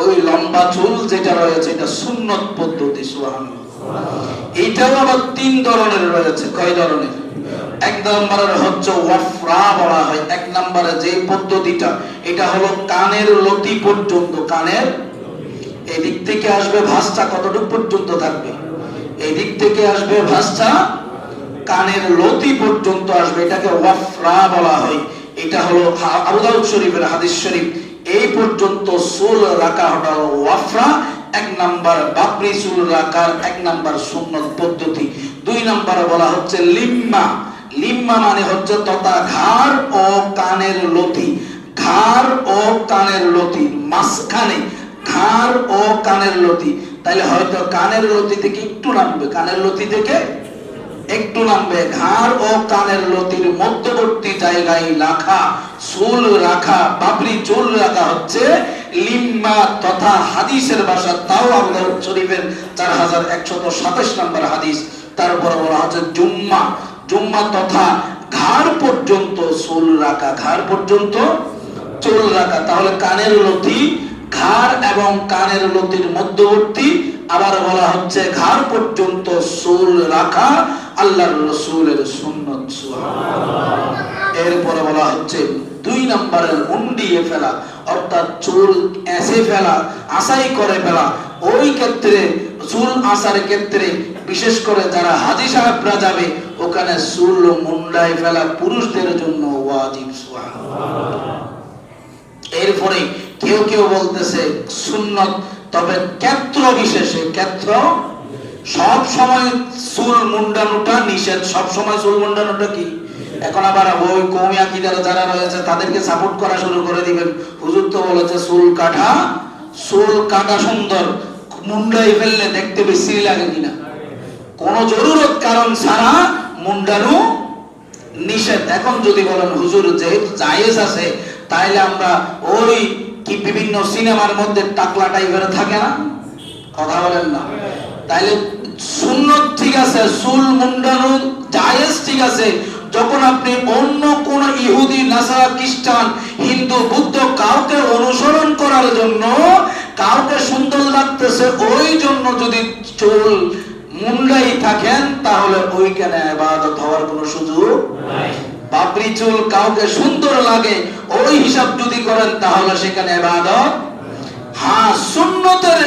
ওই লম্বা চুল যেটা রয়েছে এটা সুন্নত পদ্ধতি। সুবহানাল্লাহ। এটাও আবার তিন ধরনের রয়েছে। কয় ধরনের? এক নম্বরের হচ্ছে ওয়াফরা বলা হয়। এক নম্বরে যে পদ্ধতিটা, এটা হলো কানের লতি পর্যন্ত। কানের এদিক থেকে আসবে ভাঁজটা কতটুকু পর্যন্ত থাকবে? এদিক থেকে আসবে ভাঁজটা কানের লতি পর্যন্ত আসবে, এটাকে ওয়াফরা বলা হয়। এটা হলো আবু দাউদ শরীফের হাদিস শরীফ। এই পর্যন্ত চুল রাখা হলো ওয়াফরা। এক নাম্বার বাবরি চুল রাখার এক নাম্বার সুন্নত পদ্ধতি। দুই নাম্বারে বলা হচ্ছে লিম্মা। লিম্মা মানে হচ্ছে তথা ঘাড় ও কানের লতি। ঘাড় ও কানের লতি মাঝখানে, ঘাড় ও কানের লতি। তাইলে হয়তো কানের লতি থেকে একটু নামবে, কানের লতি থেকে একটু নামবে। ঘাড় ও কানের লতির মধ্যবর্তী জায়গায় রাখা চুল রাখা, বাবরি চুল রাখা হচ্ছে লিম্মা তথা হাদিসের ভাষা। তাও আবু দাউদ শরীফের 4127 নম্বর হাদিস। তারপর বলা হচ্ছে জুম্মা। জুম্মা তথা ঘাড় পর্যন্ত চুল রাখা, ঘাড় পর্যন্ত চুল রাখা। তাহলে কানের লতি, ঘাড় এবং কানের লতির মধ্যবর্তী। আবার বলা হচ্ছে ঘাড় পর্যন্ত চুল রাখা আল্লাহর রাসূলের সুন্নাত। সুবহানাল্লাহ। এরপরে বলা হচ্ছে দুই নম্বরের মুন্ডিয়ে ফেলা, অর্থাৎ চুল এসে ফেলা, আসাই করে ফেলা। ওই ক্ষেত্রে চুল আসার ক্ষেত্রে বিশেষ করে যারা হাজী সাহেবরা যাবে, ওখানে চুল মুন্ডায় ফেলা পুরুষদের জন্য ওয়াজিব। সুবহানাল্লাহ। এরপরে কেউ কেউ বলতেছে সুন্নত, তবে ক্ষেত্র বিশেষে। ক্ষেত্র সব সময় চুল মুন্ডানোটা নিষেধ। সব সময় চুল মুন্ডানোটা কি? এখন আবার ওই কওমি আকীদার যারা রয়েছে তাদেরকে সাপোর্ট করা শুরু করে দিবেন। হুজুর তো বলেছে চুল কাটা, চুল কাটা সুন্দর, মুন্ডাই ফেললে দেখতে বেশি লাগে কিনা? কোন জরুরত কারণ ছাড়া মুন্ডানো নিষেধ। এখন যদি বলেন হুজুর যেহেতু জায়েজ আছে, তাইলে আমরা ওই কি বিভিন্ন সিনেমার মধ্যে টাকলা টাইপের থাকে না, কথা বলেন না, তাইলে সুন্নত ঠিক আছে, চুল মুন্ডানো জায়েজ ঠিক আছে। যখন আপনি অন্য কোন ইহুদি, নাসারা, খ্রিস্টান, হিন্দু, বুদ্ধ কাউকে অনুসরণ করার জন্য, কাউকে সুন্দর লাগতেছে ওই জন্য যদি চুল মুন্ডাই থাকেন, তাহলে ওইখানে ইবাদত হওয়ার কোনো সুযোগ নাই। বাবরি চুল কাউকে সুন্দর লাগে ওই হিসাব যদি করেন, তাহলে সেখানে ইবাদত। হ্যাঁ, সুন্নতের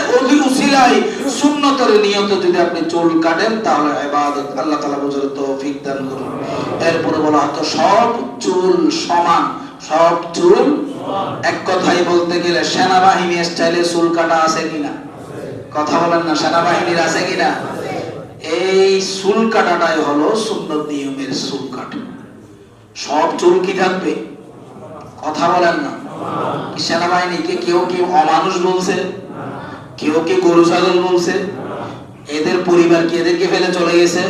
উসিলায়, সুন্নতের নিয়তে যদি আপনি চুল কাটেন, তাহলে ইবাদত। আল্লাহ তাআলা বুঝার তৌফিক দান করুন। এরপরে বলা হতো সব চুল সমান, সব চুল। এক কথাই বলতে গেলে সেনাবাহিনী স্টাইলে চুল কাটা আছে কিনা? কথা বলেন না, সেনাবাহিনীর আছে কিনা? এই চুল কাটাটাই হলো সুন্নত নিয়মের চুল কাটা। সব চুল কি থাকবে? কথা বলেন না। সেনাবাহিনীকে কেউ কেউ অমানুষ বলছে, কেউ কেউ গরু ছাগল বলছে। এদের পরিবার কি এদেরকে ফেলে চলে গেছে?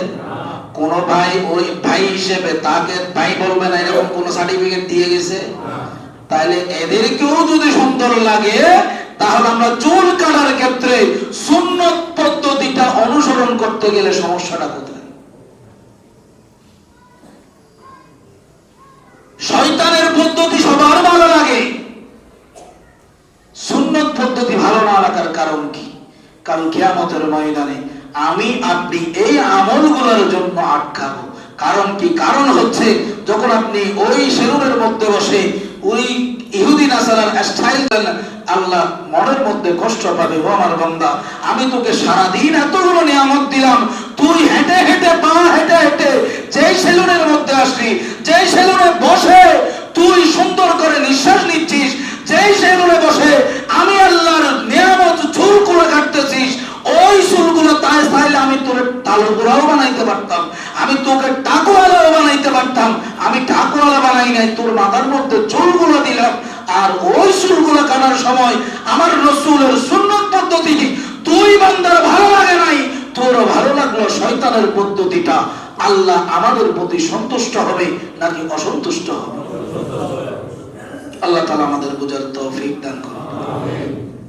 কোন ভাই ওই ভাই হিসেবে তাকে ভাই বলবে না, এরকম কোন সার্টিফিকেট দিয়ে গেছে? তাহলে এদেরকেও যদি সুন্দর লাগে, তাহলে আমরা চুল কাটার ক্ষেত্রে সুন্নত পদ্ধতিটা অনুসরণ করতে গেলে সমস্যাটা কোথায়? শয়তানের পদ্ধতি সবার ভালো লাগে, সুন্নত পদ্ধতি ভালো না লাগার কারণ কি? কাল কিয়ামতের ময়দানে আমি আপনি এই আমলগুলোর জন্য আটকাবো। কারণ কি? কারণ হচ্ছে যখন আপনি ওই সেলুনের মধ্যে বসে ওই ইহুদি নাসারার স্টাইল দেন, আল্লাহ মনের মধ্যে কষ্ট পাবে। ও আমার বান্দা, আমি তোকে সারাদিন এতগুলো নিয়ামত দিলাম, তুই হেঁটে হেঁটে পা হেঁটে হেঁটে যেই সেলুনের মধ্যে আসলি, যেই সেলুনে বসে তুই সুন্দর করে নিঃশ্বাস নিচ্ছিস, যেই সেলুনে বসে আমি আল্লাহর নিয়ামত চুল করে কাটতেছিস, ওই চুলগুলো তাই চাইলে আমি তোর তালুগুলাও বানাইতে পারতাম, আমি তোকে টাকুয়ালাও বানাইতে পারতাম। আমি টাকুয়ালা বানাই নাই, তোর মাথার মধ্যে চুলগুলো দিলাম। আর ওই চুলগুলো কাটার সময় আমার রাসূলের সুন্নাত পদ্ধতি তুই বান্দার ভালো লাগে নাই, তোর ভালো লাগলো শয়তানের পদ্ধতিটা। আল্লাহ আমাদের প্রতি সন্তুষ্ট হবে নাকি অসন্তুষ্ট হবে? আল্লাহ তাআলা আমাদের বুঝার তৌফিক দান করুন।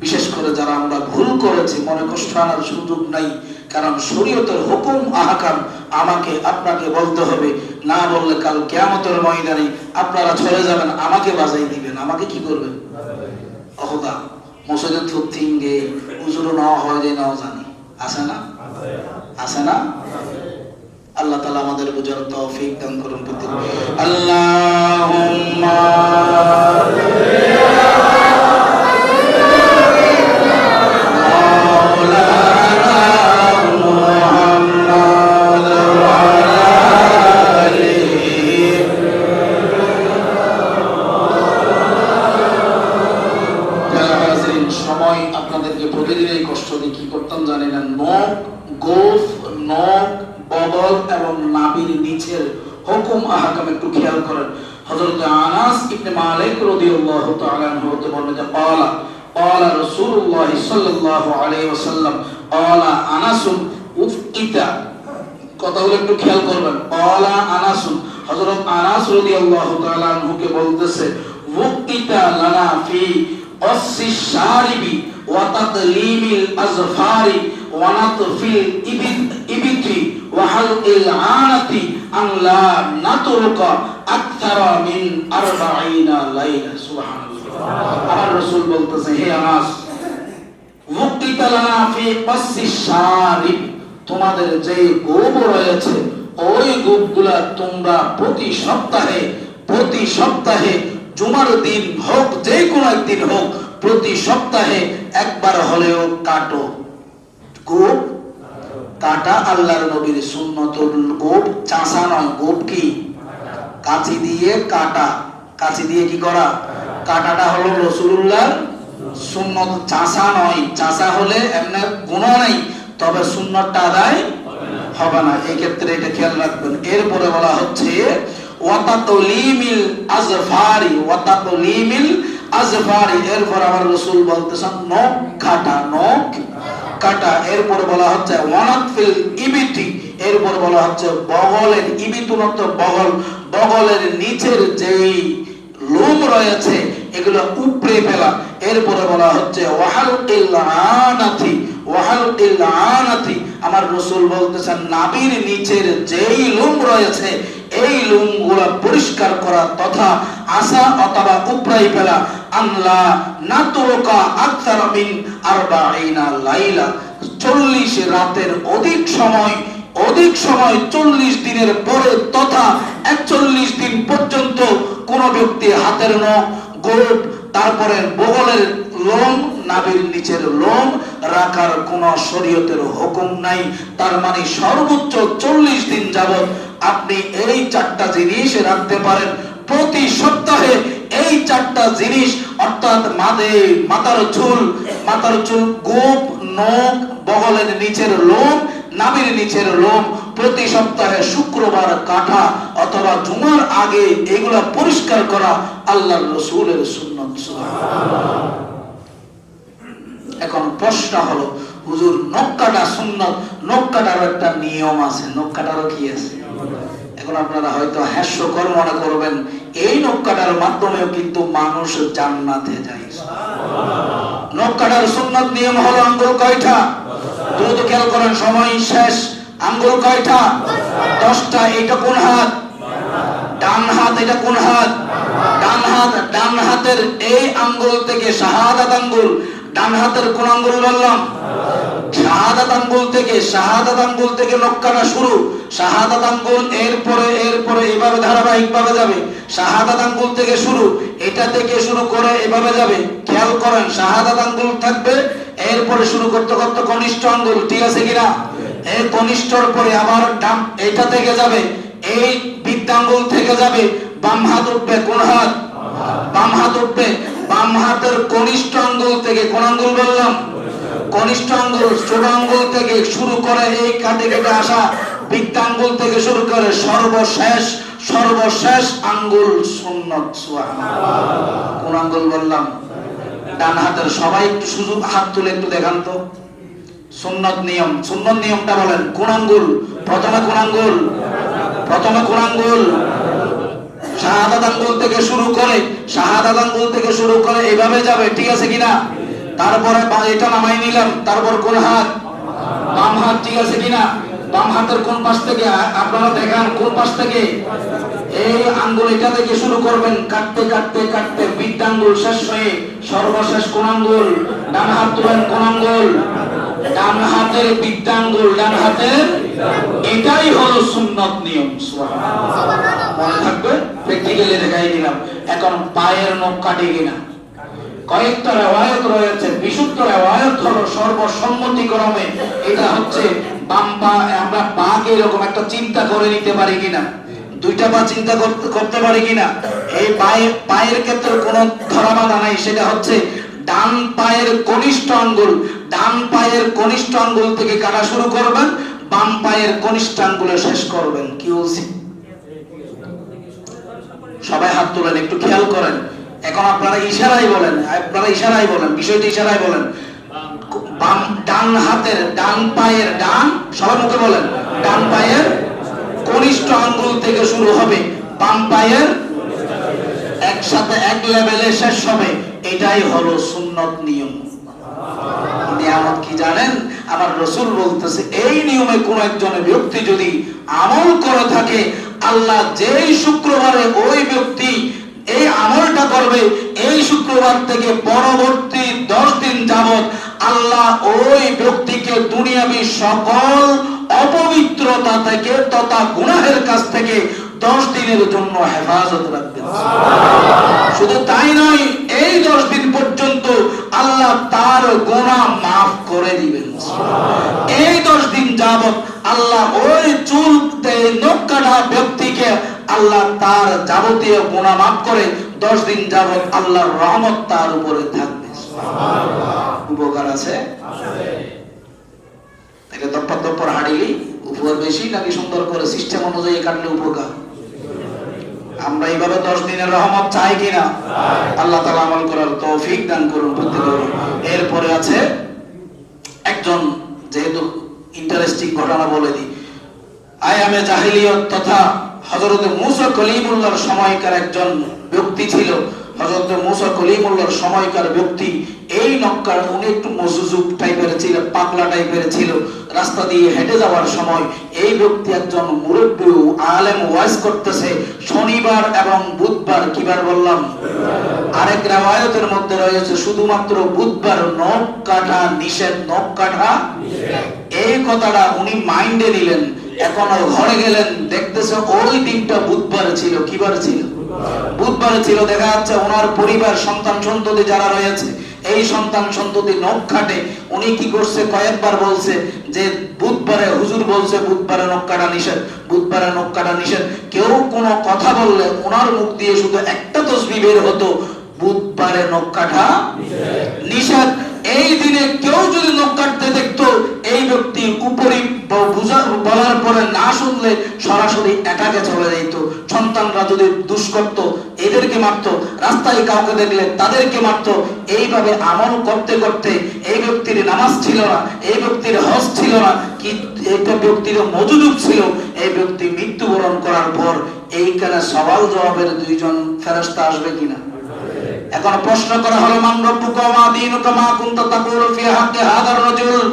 বিশেষ করে যারা আমরা ভুল করেছি, মনে কষ্ট আনার সুযোগ নাই, কারণ শরীয়তের হুকুম আহকাম আমাকে আপনাকে বলতে হবে। না বললে কাল কিয়ামতের ময়দানে আপনারা চলে যাবেন, আমাকে বাজাই দিবেন। আমাকে কি করবেন? অহদা মসজিদে থুতিঙ্গে উজুর না হয় যে নাও জানি, আছে না? আছে না? আল্লাহ তাআলা আমাদের বুঝার তৌফিক দান করুন। আল্লাহুম্মা হুকুম আহকাম একটু খেয়াল করেন। হযরত আনাস ইবনে মালিক রাদিয়াল্লাহু তাআলা আনহু হতে বর্ণিত قال رسول الله صلى الله عليه وسلم قال انس উফকিতা। কথাগুলো একটু খেয়াল করবেন। قال انس, হযরত আনাস রাদিয়াল্লাহু তাআলা আনহু কে বলতেছে উফকিতা লানা ফি আসিশ শারিবি ওয়া তাদলিমিল আজফারি ওয়া নাতফিল ইবিতি ওয়া হালকিল আনাতি আন লা নাতরুকা আকতারা মিন 40 লাইলা। সুবহানাল্লাহ। আমার রাসূল বলতেছে, হে আনাস, উফকিতা লানা ফি আসিশ শারিব, তোমাদের যে গোব রয়েছে ওই গোবগুলা তোমরা প্রতি সপ্তাহে জুমার দিন হোক, যে কোনো একদিন হোক, প্রতি সপ্তাহে একবার হলেও কাটো। গোব কাটা আল্লাহর নবীর সুন্নতুল। গোব চাষা নয়, গোব কি? কাঁচি দিয়ে কাটা। কাঁচি দিয়ে কি করা? কাটাটা হলো রাসূলুল্লাহর সুন্নত, চাষা নয়। চাষা হলে এমনি গুনাহ নাই, তবে সুন্নতটা আদায় হবে না। এই ক্ষেত্রে এটা খেয়াল রাখবেন। এরপরে বলা হচ্ছে ওয়াতাতলিমিল আজফারি, ওয়াতাতলিমিল আজফারি। এরপর আমার রাসূল বলতেছেন নখ কাটা, নখ কাটা। এরপর বলা হচ্ছে ওয়ানাতফিল ইবিতি, এরপর বলা হচ্ছে বগলের, ইবিতুনত বগল, বগলের নিচের যেই লোম রয়েছে এগুলো উপড়ে ফেলা। এরপরে বলা হচ্ছে ওয়াহালকিল আনাতি, ওয়াহালকিল আনাতি। আমার রাসূল বলতেছেন নাভির নিচের যেই লোম রয়েছে এই লোমগুলো পরিষ্কার করা তথা আসা অথবা উপড়াই ফেলা। আল্লাহ নাতরুকা আকতার মিন 40 লাইলা, 40 রাতের অধিক সময় 40 দিনের পরে তথা 41 দিন পর্যন্ত কোন ব্যক্তি হাতের নখ, গোপ, তারপরে বগলের লোম, নাভির নিচের লোম রাখার কোন শরীয়তের হুকুম নাই। তার মানে সর্বোচ্চ 40 দিন যাবত আপনি এই 4টা জিনিস রাখতে পারেন। প্রতি সপ্তাহে এই 4টা জিনিস, অর্থাৎ মাথার চুল, গোপ, নখ, বগলের নিচের লোম, নাভির নিচের লোম প্রতি সপ্তাহে শুক্রবার কাটা অথবা জুমার আগে এগুলা পরিষ্কার করা আল্লাহর রাসূলের সুন্নাত। সুবহানাল্লাহ। এখন প্রশ্ন হলো, হুজুর নখ কাটা সুন্নাত, নখ কাটার একটা নিয়ম আছে, নখ কাটারও কি আছে? এখন আপনারা হয়তো হাস্যকর মনে করবেন, এই নখ কাটার মাধ্যমেও কিন্তু মানুষ জান্নাতে যায়। নখ কাটার সুন্নাত নিয়ম হলো আঙ্গুল কয়টা? দ্রুত খেয়াল করেন, সময় শেষ। আঙ্গুল কয়টা? 10টা। এটা কোন হাত? ডান হাত। এটা কোন হাত? ডান হাত। ডান হাতের এই আঙ্গুল থেকে শাহাদাত আঙ্গুল, ডান হাতের কোন আঙ্গুল বললাম? শাহাদাত আঙ্গুল থেকে নক্কাটা শুরু। শাহাদাত আঙ্গুল এরপরে এভাবে ধারাবাহিক ভাবে যাবে। শাহাদাত আঙ্গুল থেকে শুরু, এটা থেকে শুরু করে এভাবে যাবে। খেয়াল করেন, শাহাদাত আঙ্গুল থাকবে, এরপরে শুরু করতে করতে কনিষ্ঠ আঙ্গুল, ঠিক আছে কিনা? এই কনিষ্ঠর পরে আবার ডান এটা থেকে যাবে, এই বৃদ্ধাঙ্গুল থেকে যাবে, বাম হাত উঠবে। কোন হাত? বাম হাত উঠবে। বাম হাতের কনিষ্ঠ আঙ্গুল থেকে, কোন আঙ্গুল বললাম? কনিষ্ঠ আঙ্গুল, ছোট আঙ্গুল থেকে শুরু করে এই কাটে কেটে আসা বৃদ্ধাঙ্গুল থেকে শুরু করে সর্বশেষ আঙ্গুল সুন্নত। সুবহানাল্লাহ। কোন আঙ্গুল বললাম? ডান হাতের। সবাই একটু সুযোগ হাত তুলে একটু দেখান তো। সুন্নত নিয়মটা বলেন। কোন আঙ্গুল? প্রথমে কোন আঙ্গুল? শাহাদাত আঙ্গুল থেকে শুরু করে এইভাবে যাবে, ঠিক আছে কিনা? তারপরে এটা নামাই নিলাম, তারপর কোন হাত? বাম হাত, ঠিক আছে কিনা? বাম হাতের কোন পাশ থেকে? আপনারা দেখান কোন পাশ থেকে? এই আঙ্গুল এটা থেকে শুরু করবেন, কাটতে বৃদ্ধাঙ্গুল শেষ হয়ে সর্বশেষ কোন আঙ্গুল? ডান হাত তুলেন। কোন আঙ্গুল? ডান হাতের বৃদ্ধাঙ্গুল, ডান হাতের। এটাই হলো সুন্নত নিয়ম। সুবহানাল্লাহ। মনে থাকবে, প্র্যাকটিক্যালি দেখাই দিলাম। এখন পায়ের নখ কাটে কিনা? কয়েকটা রিওয়ায়াত রয়েছে। বিশুদ্ধ রিওয়ায়াত হলো সর্বসম্মতিক্রমে এটা হচ্ছে বাম পা। আমরা পাকে এরকম একটা চিন্তা করে নিতে পারি কিনা? দুইটা পা চিন্তা করতে পারি কিনা? এই পায়ের ক্ষেত্রে কোনো ধরাবাধা নাই। সেটা হচ্ছে ডান পায়ের কনিষ্ঠ আঙ্গুল থেকে কাটা শুরু করবেন, বাম পায়ের কনিষ্ঠ আঙ্গুলে শেষ করবেন। কি বলছি? সবাই হাত তোলেন, একটু খেয়াল করেন। এখন আপনারা ইশারায় বলেন, বিষয়টা ইশারায় বলেন। ডান পায়ের সবাই মুখে বলেন, ডান পায়ের কনিষ্ঠ আঙ্গুল থেকে শুরু হবে, বাম পায়ের একসাথে এক লেভেলে শেষ হবে। এটাই হলো সুন্নত নিয়ম। নিয়ামত কি জানেন? আমার রাসূল বলতেছে, এই নিয়মে কোন একজন ব্যক্তি যদি আমল করে থাকে, আল্লাহ যেই শুক্রবারে ওই ব্যক্তি এই আমলটা করবে, এই শুক্রবার থেকে পরবর্তী 10 দিন যাবত আল্লাহ ওই ব্যক্তিকে দুনিয়াবী সকল অপবিত্রতা থেকে তথা গুনাহের কাছ থেকে 10 দিনের জন্য হেফাজত রাখবেন। শুধু তাই নয়, এই 10 দিন পর্যন্ত আল্লাহ তার গুনাহ মাফ করে দিবেন। এই 10 দিন যাবত আল্লাহ ওই চুল নখ কাটা ব্যক্তিকে আল্লাহ তার যাবতীয় গুনাহ মাফ করে 10 দিন যাবত আল্লাহর রহমত তার উপরে থাকবে। সুবহানাল্লাহ। উপকার আছে? এটা দপ্পর হাঁড়িলি উপকার বেশি নাকি সুন্দর করে সিস্টেম অনুযায়ী কাটলে উপকার? আমরা এইভাবে 10 দিনের রহমত চাই কিনা? আল্লাহ তাআলা আমল করার তৌফিক দান করুন প্রত্যেককে। এরপরে আছে একজন, যেহেতু ইন্টারেস্টিং ঘটনা বলে দিই, আয়ামে জাহিলিয়ত তথা হযরত মুসা কলিমুল্লাহর সময়কার একজন ব্যক্তি ছিল। হযরত মুসা কলিমুল্লাহর সময়কার ব্যক্তি, এই নক্কার উনি একটু মজুজুক টাইপের ছিল, পাগলা টাইপের ছিল। রাস্তা দিয়ে হেঁটে যাওয়ার সময় এই ব্যক্তি একজন মুরব্বী আলেম ওয়াজ করতেছে শনিবার এবং বুধবার। কিবার বললাম? আরেক riwayতের মধ্যে রয়েছে শুধুমাত্র বুধবার নখ কাটা নিষেধ, এই কথাটা উনি মাইন্ডে নিলেন। এখন ঘরে গেলেন, দেখতেছে ওই দিনটা বুধবার ছিল। কিবার ছিল? বুধবার ছিল। দেখা যাচ্ছে ওনার পরিবার, সন্তান সন্ততি যারা রয়েছে, এই সন্তান সন্ততি নখ কাটে। উনি কি করছে? কয়েকবার বলছে যে বুধবারে, হুজুর বলছে বুধবারে নখ কাটা নিষেধ। কেউ কোনো কথা বললে ওনার মুখ দিয়ে শুধু একটা তাসবিহ বের হতো, বুধবারে নখ কাটা নিষেধ। এই দিনে কেউ যদি নখ কাটতে দেখতো, এই ব্যক্তি উপরি বলার পরে না শুনলে সরাসরি অ্যাটাকে চলে যেত। সন্তানরা যদি দুষ করত, এদেরকে মারতো। রাস্তায় কাউকে দেখলে তাদেরকে মারতো। এইভাবে আমল করতে করতে এই ব্যক্তির নামাজ ছিল না, এই ব্যক্তির হজ ছিল না, কি একটা ব্যক্তির মজুদুক ছিল। এই ব্যক্তি মৃত্যুবরণ করার পর এইখানে সওয়াল জবাবের 2 জন ফেরেশতা আসবে কিনা? এখন প্রশ্ন করা হলো, মান রব্বুকা মা দীনুকা মা কুনতা তাকুলু ফি হাক্কি হাযার রাজুল।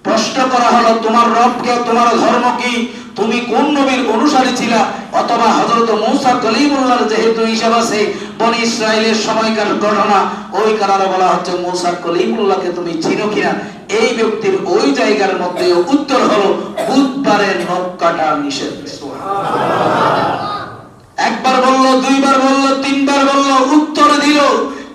প্রশ্ন করা হলো, তোমার রব কে, তোমার ধর্ম কি, তুমি কোন নবীর অনুসারী ছিলা, অথবা হযরত মূসা কলিমুল্লাহর যেহেতু হিসাব আছে বনি ইসরাইলের সময়কার ঘটনা, ওই কারণে বলা হচ্ছে মূসা কলিমুল্লাহকে তুমি চিনো কিনা। এই ব্যক্তির ওই জায়গার মধ্যে উত্তর হলো বুধবারে নখ কাটা নিষেধ। একবার বলল, দুইবার বলল, তিনবার বলল, উত্তর দিল,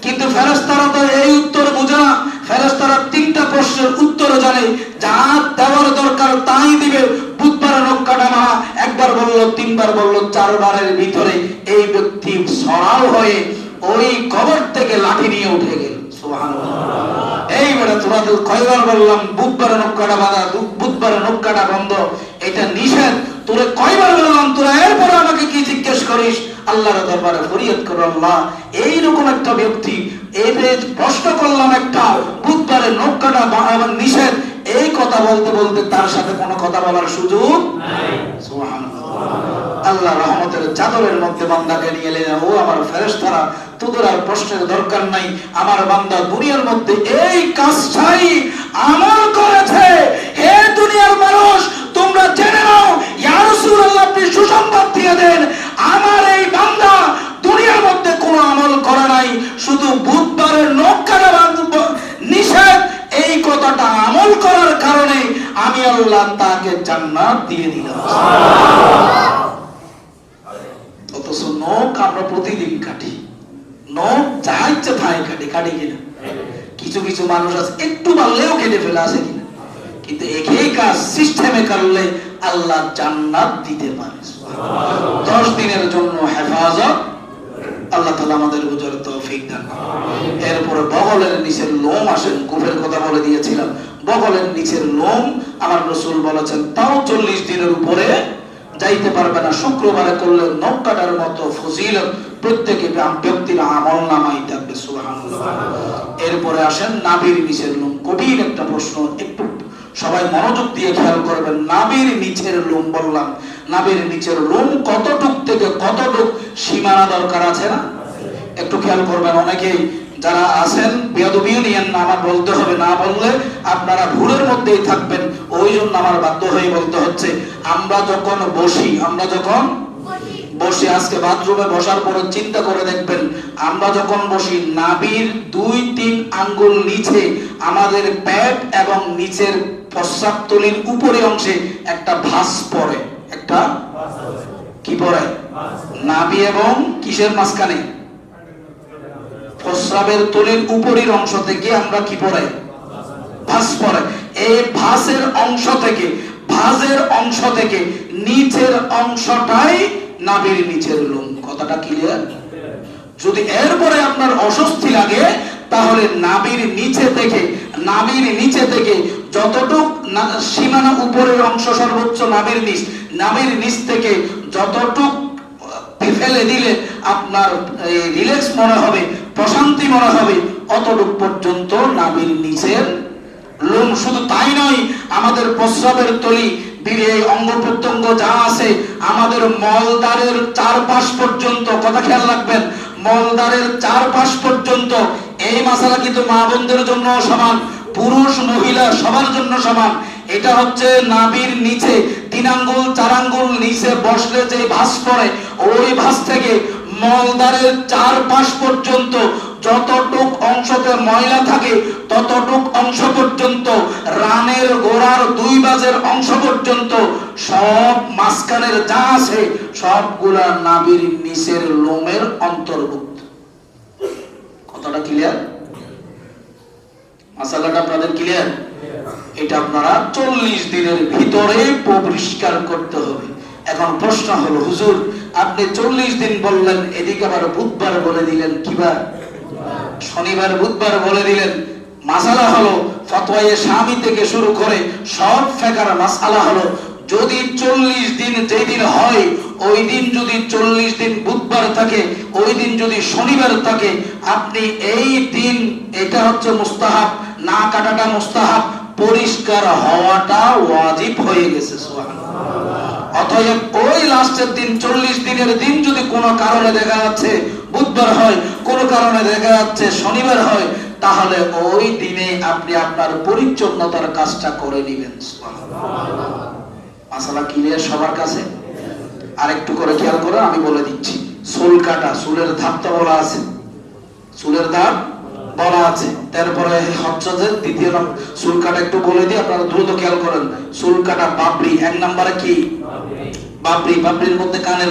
কিন্তু ফেরেশতারা তো এই উত্তর বুঝে না। ফেরেশতারা তিনটা প্রশ্নের উত্তর জানে, যা দেওয়ার দরকার তাই দিবে। বুধবারে নখ কাটা মানা একবার বলল, তিনবার বলল, চারবারের ভিতরে এই ব্যক্তি সরাও হয়ে ওই কবর থেকে লাঠি নিয়ে উঠে গেল। সুবহানাল্লাহ। এইবারে তোমাদের কয়বার বললাম বুধবারে নখ কাটা বাঁধা, বুধবারে নখ কাটা বন্ধ, এটা নিষেধ। তোরে কয়বার বললাম, তোরা এরপরে আমাকে কি জিজ্ঞেস করিস? আল্লাহর দরবারে ফরিয়াদ করো, আল্লাহ এইরকম একটা ব্যক্তি, এই প্রশ্ন করলাম একটা, বুধবারে নখ কাটা নিষেধ, এই কথা বলতে বলতে তার সাথে কোনো কথা বলার সুযোগ নাই। সুবহানাল্লাহ। আল্লাহ রহমতের চাদরের মধ্যে বান্দাকে নিয়ে এলেন, ও আমার ফেরেশতারা, তোদের আর প্রশ্নের দরকার নাই, আমার বান্দা দুনিয়ার মধ্যে এই কাজটাই আমল করেছে। হে দুনিয়ার মানুষ, তোমরা জেনে নাও, ইয়া রাসূলুল্লাহ আপনি সুসংবাদ দিয়ে দেন, আমার এই বান্দা দুনিয়ার মধ্যে কোনো আমল করে নাই, শুধু বুধবারের নখ কাটা নিষেধ এই কথাটা আমল করার কারণে আমি আল্লাহ তাকে জান্নাত দিয়ে দিলাম। অথচ নখ আমরা প্রতিদিন কাটি, নখ যা ইচ্ছে তাই কাটি, কাটি কিনা? কিছু কিছু মানুষ আছে একটু বাড়লেও কেটে ফেলে, আছে কিনা? কিন্তু একই কাজ সিস্টেমে করলে আল্লাহ জান্নাত দিতে পারে। 10 দিনের জন্য হেফাজত আল্লাহ তাআলা আমাদের বুঝার তৌফিক দান করুন। এরপরে বগলের নিচের লোম আসেন, কুফের কথা বলে দিয়েছিলাম, বগলের নিচের লোম আমার রাসূল বলেছেন তাও 40 দিনের উপরে যাইতে পারবে না। শুক্রবারে করলে নখ কাটার মতো ফজিলত প্রত্যেকটি ব্যক্তির আমলনামায় থাকবে। সুবহানাল্লাহ। এরপরে আসেন নাভির নিচের লোম, কঠিন একটা প্রশ্ন, একটু সবাই মনোযোগ দিয়ে খেয়াল করবেন। নাভির নিচের লোম বললাম, নাভির নিচের লোম কতটুক থেকে কতটুক সীমানা দরকার আছে না? একটু খেয়াল করবেন। অনেকেই যারা আছেন বেয়াদবিও নিয়েন না, আমার বলতে হবে, না বললে আপনারা ভুলের মধ্যেই থাকবেন, ওই জন্য আমার বাধ্য হয়ে বলতে হচ্ছে। আমরা যখন বসি, আজকে বাথরুমে বসার পরে চিন্তা করে দেখবেন, আমরা যখন বসি নাভির 2-3 আঙ্গুল নিচে আমাদের পেট এবং নিচের প্রস্রাবতলির উপরে অংশে একটা ভাঁজ পড়ে, একটা কি পড়ে? নাভি এবং কিসের মাঝখানে? প্রস্রাবের তলির উপরের অংশ থেকে আমরা কি পড়ে? ভাঁজ পড়ে। এই ভাঁজের অংশ থেকে নিচের অংশটাই নাভির নিচের লোম। কথাটা ক্লিয়ার? যদি এরপরে আপনার অস্বস্তি লাগে, তাহলে নাভির নিচে থেকে যতটুক সীমানা উপরের অংশ সর্বোচ্চ নাভির নিচ থেকে যতটুক ফেলে দিলে আপনার রিল্যাক্স মনে হবে, প্রশান্তি মনে হবে, অতটুক পর্যন্ত নাভির নিচের লোম। শুধু তাই নয়, আমাদের প্রস্রাবের তলি, অঙ্গ প্রত্যঙ্গ যা আছে, আমাদের মলদ্বারের চারপাশ পর্যন্ত, কথা খেয়াল রাখবেন, মলদ্বারের চারপাশ পর্যন্ত। এই মাসালা কিন্তু মা বোনদের জন্য সমান, পুরুষ মহিলা সবার জন্য সমান। এটা হচ্ছে নাভির নিচে 3 আঙ্গুল 4 আঙ্গুল নিচে বসলে যে ভাঁজ পড়ে, ওই ভাঁজ থেকে মলদ্বারের চারপাশ পর্যন্ত যতটুক অংশতে ময়লা থাকে ততটুক অংশ পর্যন্ত, রানের গোড়ার 2 বাজের অংশ পর্যন্ত, সব মাঝখানের যা আছে সবগুলা নাভির নিচের লোমের অন্তর্ভুক্ত। কথাটা ক্লিয়ার? মাসালাটা আপনাদের ক্লিয়ার? এটা আপনারা 40 দিনের ভিতরে পরিষ্কার করতে হবে। এখন প্রশ্ন হলো, হুজুর আপনি 40 দিন বললেন, এদিকে আবার বুধবার বলে দিলেন, কিবার? শনিবার বুধবার বলে দিলেন। মাসালা হলো, ফতোয়ায়ে শামি থেকে শুরু করে সব ফিকহের মাসালা হলো, যদি 40 দিন যেদিন হয়, ওই দিন যদি 40 দিন বুধবার থাকে, ওই দিন যদি শনিবার থাকে, আপনি এই দিন, এটা হচ্ছে মুস্তাহাব, না কাটাটা মুস্তাহাব, পরিষ্কার হওয়াটা ওয়াজিব হয়ে গেছে। সুবহানাল্লাহ। অতএব ওই লাস্টের দিন, 40 দিনের দিন যদি কোনো কারণে দেখা যাচ্ছে বুধবার হয়, কোনো কারণে দেখা যাচ্ছে শনিবার হয়, তাহলে ওই দিনে আপনি আপনার পরিচ্ছন্নতার কাজটা করে নেবেন। সুবহানাল্লাহ। মাসালা ক্লিয়ার সবার কাছে? আর একটু করে খেয়াল করে আমি বলে দিচ্ছি। চুল কাটা, চুলের ধাপটা বলা আছে, চুলের ধাপ বলা আছে। তারপরে হচ্ছে যে দ্বিতীয় নম্বর চুল কাটা একটু বলে দিই, আপনারা দ্রুত খেয়াল করেন। চুল কাটা বাবরি, এক নম্বরে কি? বাবরি। বাবরির মধ্যে কানের